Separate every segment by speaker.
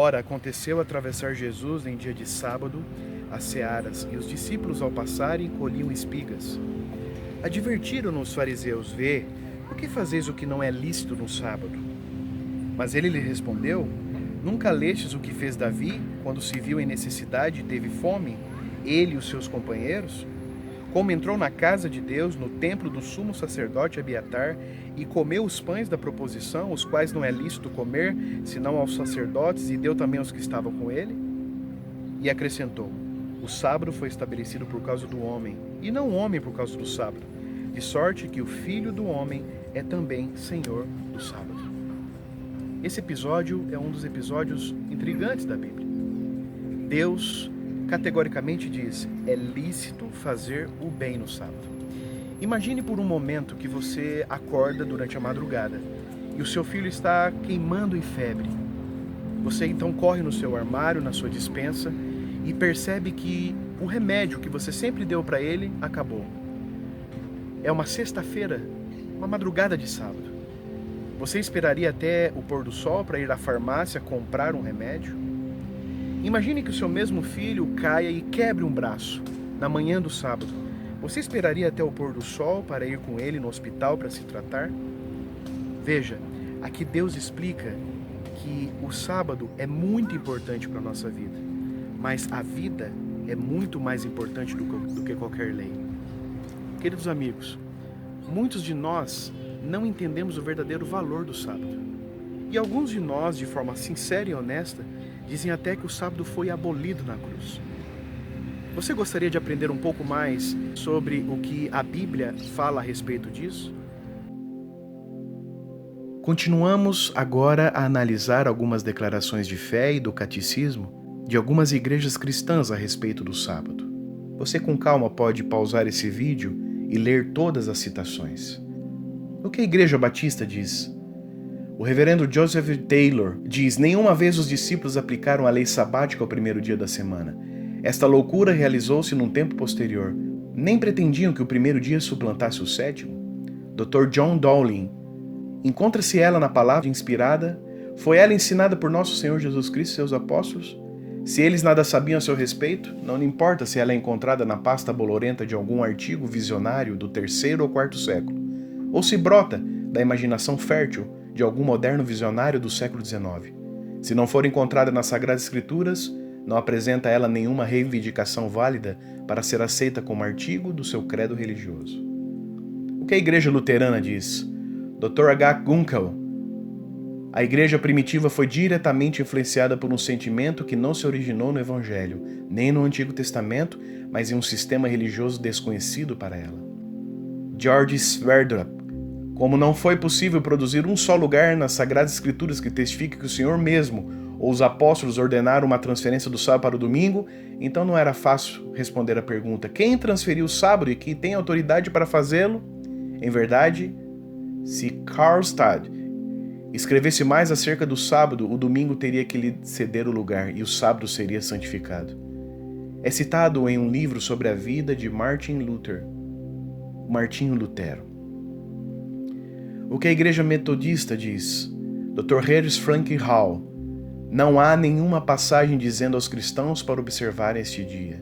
Speaker 1: Ora, aconteceu atravessar Jesus em dia de sábado as searas, e os discípulos, ao passarem, colhiam espigas. Advertiram-nos os fariseus: Vê, por que fazeis o que não é lícito no sábado? Mas ele lhe respondeu: Nunca lestes o que fez Davi, quando se viu em necessidade e teve fome, ele e os seus companheiros? Como entrou na casa de Deus, no templo do sumo sacerdote Abiatar, e comeu os pães da proposição, os quais não é lícito comer, senão aos sacerdotes, e deu também aos que estavam com ele? E acrescentou: O sábado foi estabelecido por causa do homem, e não o homem por causa do sábado, de sorte que o Filho do homem é também Senhor do sábado. Esse episódio é um dos episódios intrigantes da Bíblia. Deus categoricamente diz: é lícito fazer o bem no sábado. Imagine por um momento que você acorda durante a madrugada e o seu filho está queimando em febre. Você então corre no seu armário, na sua despensa, e percebe que o remédio que você sempre deu para ele acabou. É uma sexta-feira, uma madrugada de sábado. Você esperaria até o pôr do sol para ir à farmácia comprar um remédio? Imagine que o seu mesmo filho caia e quebre um braço na manhã do sábado. Você esperaria até o pôr do sol para ir com ele no hospital para se tratar? Veja, aqui Deus explica que o sábado é muito importante para a nossa vida, mas a vida é muito mais importante do que qualquer lei. Queridos amigos, muitos de nós não entendemos o verdadeiro valor do sábado. E alguns de nós, de forma sincera e honesta, dizem até que o sábado foi abolido na cruz. Você gostaria de aprender um pouco mais sobre o que a Bíblia fala a respeito disso? Continuamos agora a analisar algumas declarações de fé e do catecismo de algumas igrejas cristãs a respeito do sábado. Você com calma pode pausar esse vídeo e ler todas as citações. O que a Igreja Batista diz? O reverendo Joseph Taylor diz: Nenhuma vez os discípulos aplicaram a lei sabática ao primeiro dia da semana. Esta loucura realizou-se num tempo posterior. Nem pretendiam que o primeiro dia suplantasse o sétimo. Dr. John Dowling. Encontra-se ela na palavra inspirada? Foi ela ensinada por nosso Senhor Jesus Cristo e seus apóstolos? Se eles nada sabiam a seu respeito, não importa se ela é encontrada na pasta bolorenta de algum artigo visionário do 3º ou 4º século, ou se brota da imaginação fértil de algum moderno visionário do século XIX. Se não for encontrada nas Sagradas Escrituras, não apresenta ela nenhuma reivindicação válida para ser aceita como artigo do seu credo religioso. O que a Igreja Luterana diz? Dr. H. Gunkel. A Igreja primitiva foi diretamente influenciada por um sentimento que não se originou no Evangelho, nem no Antigo Testamento, mas em um sistema religioso desconhecido para ela. George Sverdrup. Como não foi possível produzir um só lugar nas Sagradas Escrituras que testifique que o Senhor mesmo ou os apóstolos ordenaram uma transferência do sábado para o domingo, então não era fácil responder a pergunta: quem transferiu o sábado e quem tem autoridade para fazê-lo? Em verdade, se Karlstadt escrevesse mais acerca do sábado, o domingo teria que lhe ceder o lugar e o sábado seria santificado. É citado em um livro sobre a vida de Martinho Lutero. O que a Igreja Metodista diz? Dr. Harris Frank Hall. Não há nenhuma passagem dizendo aos cristãos para observarem este dia.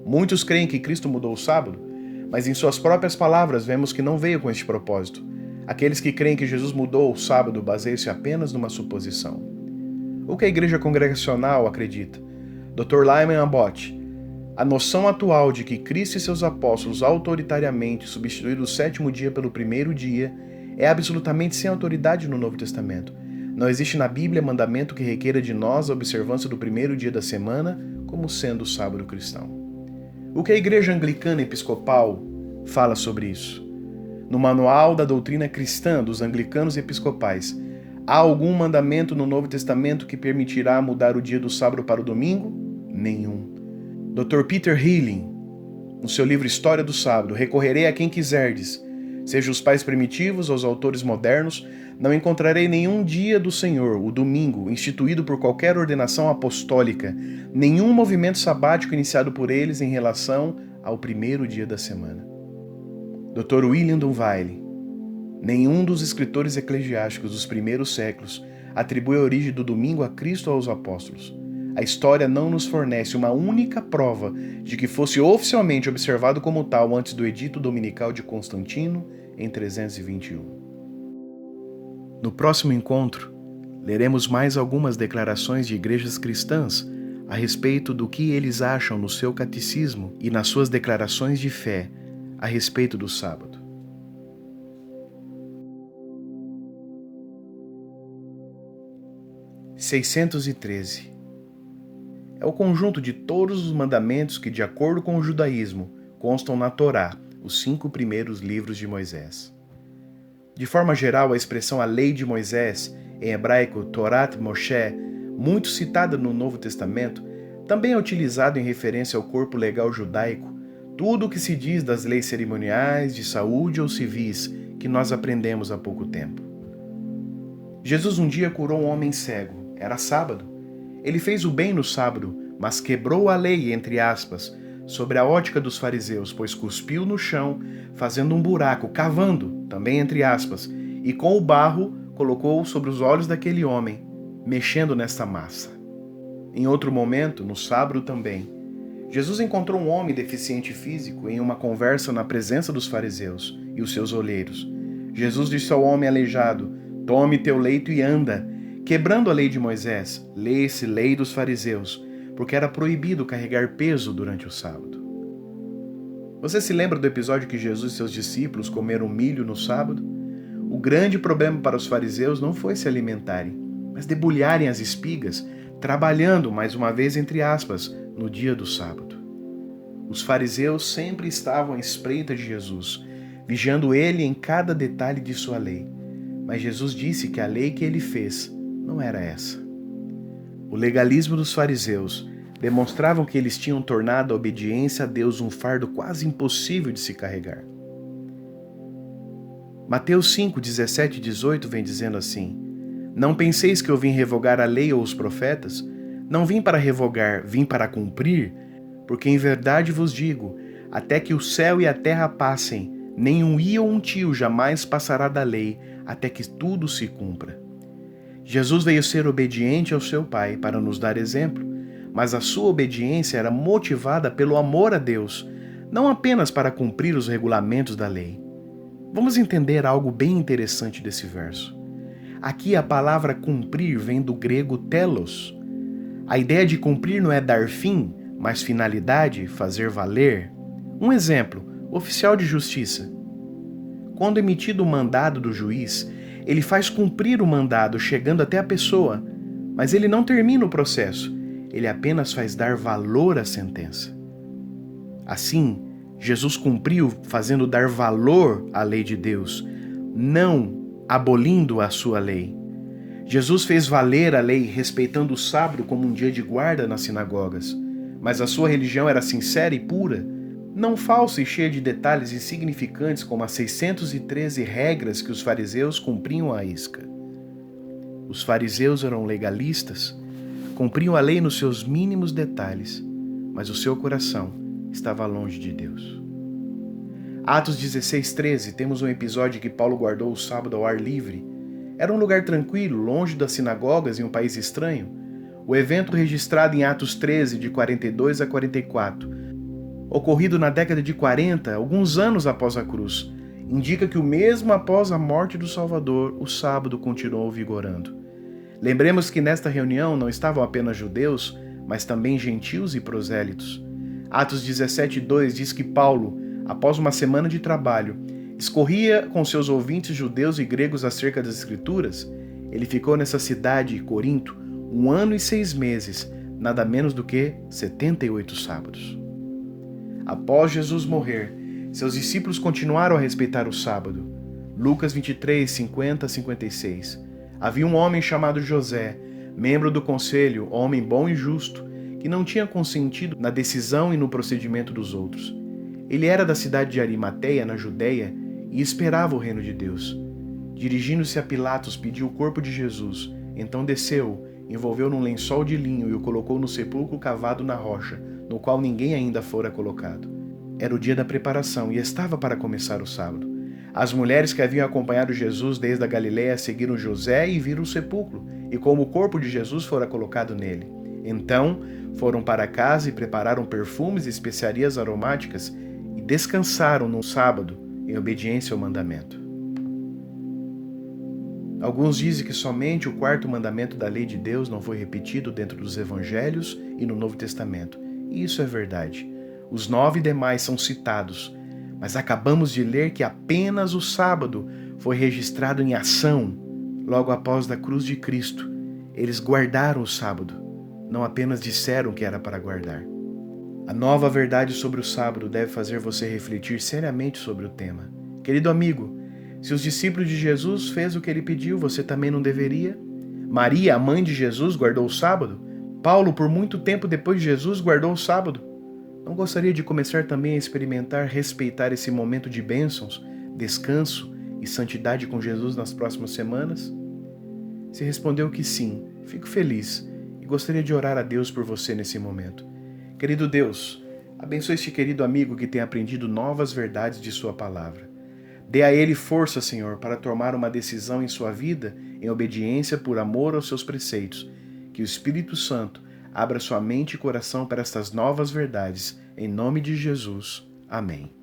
Speaker 1: Muitos creem que Cristo mudou o sábado, mas em suas próprias palavras vemos que não veio com este propósito. Aqueles que creem que Jesus mudou o sábado baseiam-se apenas numa suposição. O que a Igreja Congregacional acredita? Dr. Lyman Abbott. A noção atual de que Cristo e seus apóstolos autoritariamente substituíram o sétimo dia pelo primeiro dia é absolutamente sem autoridade no Novo Testamento. Não existe na Bíblia mandamento que requeira de nós a observância do primeiro dia da semana como sendo o sábado cristão. O que a Igreja Anglicana Episcopal fala sobre isso? No Manual da Doutrina Cristã dos Anglicanos Episcopais, há algum mandamento no Novo Testamento que permitirá mudar o dia do sábado para o domingo? Nenhum. Dr. Peter Healing, no seu livro História do Sábado: Recorrerei a quem quiserdes, seja os pais primitivos ou os autores modernos, não encontrarei nenhum dia do Senhor, o domingo, instituído por qualquer ordenação apostólica, nenhum movimento sabático iniciado por eles em relação ao primeiro dia da semana. Dr. William Dunvale. Nenhum dos escritores eclesiásticos dos primeiros séculos atribui a origem do domingo a Cristo ou aos apóstolos. A história não nos fornece uma única prova de que fosse oficialmente observado como tal antes do Edito Dominical de Constantino, em 321. No próximo encontro, leremos mais algumas declarações de igrejas cristãs a respeito do que eles acham no seu catecismo e nas suas declarações de fé a respeito do sábado. (613) É o conjunto de todos os mandamentos que, de acordo com o judaísmo, constam na Torá, os 5 primeiros livros de Moisés. De forma geral, a expressão a lei de Moisés, em hebraico Torat Moshe, muito citada no Novo Testamento, também é utilizado em referência ao corpo legal judaico, tudo o que se diz das leis cerimoniais, de saúde ou civis que nós aprendemos há pouco tempo. Jesus um dia curou um homem cego. Era sábado. Ele fez o bem no sábado, mas quebrou a lei, entre aspas, sobre a ótica dos fariseus, pois cuspiu no chão, fazendo um buraco, cavando, também entre aspas, e com o barro colocou sobre os olhos daquele homem, mexendo nesta massa. Em outro momento, no sábado também, Jesus encontrou um homem deficiente físico em uma conversa na presença dos fariseus e os seus olheiros. Jesus disse ao homem aleijado: "Tome teu leito e anda", quebrando a lei de Moisés, lê-se lei dos fariseus, porque era proibido carregar peso durante o sábado. Você se lembra do episódio que Jesus e seus discípulos comeram milho no sábado? O grande problema para os fariseus não foi se alimentarem, mas debulharem as espigas, trabalhando, mais uma vez entre aspas, no dia do sábado. Os fariseus sempre estavam à espreita de Jesus, vigiando ele em cada detalhe de sua lei. Mas Jesus disse que a lei que ele fez não era essa. O legalismo dos fariseus demonstravam que eles tinham tornado a obediência a Deus um fardo quase impossível de se carregar. Mateus 5, 17 e 18 vem dizendo assim: "Não penseis que eu vim revogar a lei ou os profetas? Não vim para revogar, vim para cumprir. Porque em verdade vos digo, até que o céu e a terra passem, nem um i ou um tio jamais passará da lei, até que tudo se cumpra." Jesus veio ser obediente ao seu Pai para nos dar exemplo, mas a sua obediência era motivada pelo amor a Deus, não apenas para cumprir os regulamentos da lei. Vamos entender algo bem interessante desse verso. Aqui a palavra cumprir vem do grego telos. A ideia de cumprir não é dar fim, mas finalidade, fazer valer. Um exemplo, oficial de justiça. Quando emitido o mandado do juiz, ele faz cumprir o mandado chegando até a pessoa, mas ele não termina o processo, ele apenas faz dar valor à sentença. Assim, Jesus cumpriu fazendo dar valor à lei de Deus, não abolindo a sua lei. Jesus fez valer a lei respeitando o sábado como um dia de guarda nas sinagogas, mas a sua religião era sincera e pura, não falsa e cheia de detalhes insignificantes como as 613 regras que os fariseus cumpriam à isca. Os fariseus eram legalistas, cumpriam a lei nos seus mínimos detalhes, mas o seu coração estava longe de Deus. Atos 16:13, temos um episódio em que Paulo guardou o sábado ao ar livre. Era um lugar tranquilo, longe das sinagogas em um país estranho. O evento registrado em Atos 13, de 42 a 44, ocorrido na década de 40, alguns anos após a cruz, indica que o mesmo após a morte do Salvador, o sábado continuou vigorando. Lembremos que nesta reunião não estavam apenas judeus, mas também gentios e prosélitos. Atos 17:2 diz que Paulo, após uma semana de trabalho, discorria com seus ouvintes judeus e gregos acerca das Escrituras. Ele ficou nessa cidade, Corinto, 1 ano e 6 meses, nada menos do que 78 sábados. Após Jesus morrer, seus discípulos continuaram a respeitar o sábado. Lucas 23, 50 a 56. Havia um homem chamado José, membro do conselho, homem bom e justo, que não tinha consentido na decisão e no procedimento dos outros. Ele era da cidade de Arimateia, na Judeia, e esperava o reino de Deus. Dirigindo-se a Pilatos, pediu o corpo de Jesus. Então desceu, envolveu num lençol de linho e o colocou no sepulcro cavado na rocha, no qual ninguém ainda fora colocado. Era o dia da preparação e estava para começar o sábado. As mulheres que haviam acompanhado Jesus desde a Galiléia seguiram José e viram o sepulcro, e como o corpo de Jesus fora colocado nele. Então foram para casa e prepararam perfumes e especiarias aromáticas e descansaram no sábado em obediência ao mandamento. Alguns dizem que somente o quarto mandamento da lei de Deus não foi repetido dentro dos evangelhos e no Novo Testamento. E isso é verdade. Os 9 demais são citados, mas acabamos de ler que apenas o sábado foi registrado em ação logo após da cruz de Cristo. Eles guardaram o sábado, não apenas disseram que era para guardar. A nova verdade sobre o sábado deve fazer você refletir seriamente sobre o tema. Querido amigo, se os discípulos de Jesus fez o que ele pediu, você também não deveria? Maria, a mãe de Jesus, guardou o sábado? Paulo, por muito tempo depois de Jesus, guardou o sábado? Não gostaria de começar também a experimentar, respeitar esse momento de bênçãos, descanso e santidade com Jesus nas próximas semanas? Se respondeu que sim, fico feliz e gostaria de orar a Deus por você nesse momento. Querido Deus, abençoe este querido amigo que tem aprendido novas verdades de sua palavra. Dê a ele força, Senhor, para tomar uma decisão em sua vida em obediência por amor aos seus preceitos. Que o Espírito Santo abra sua mente e coração para estas novas verdades. Em nome de Jesus. Amém.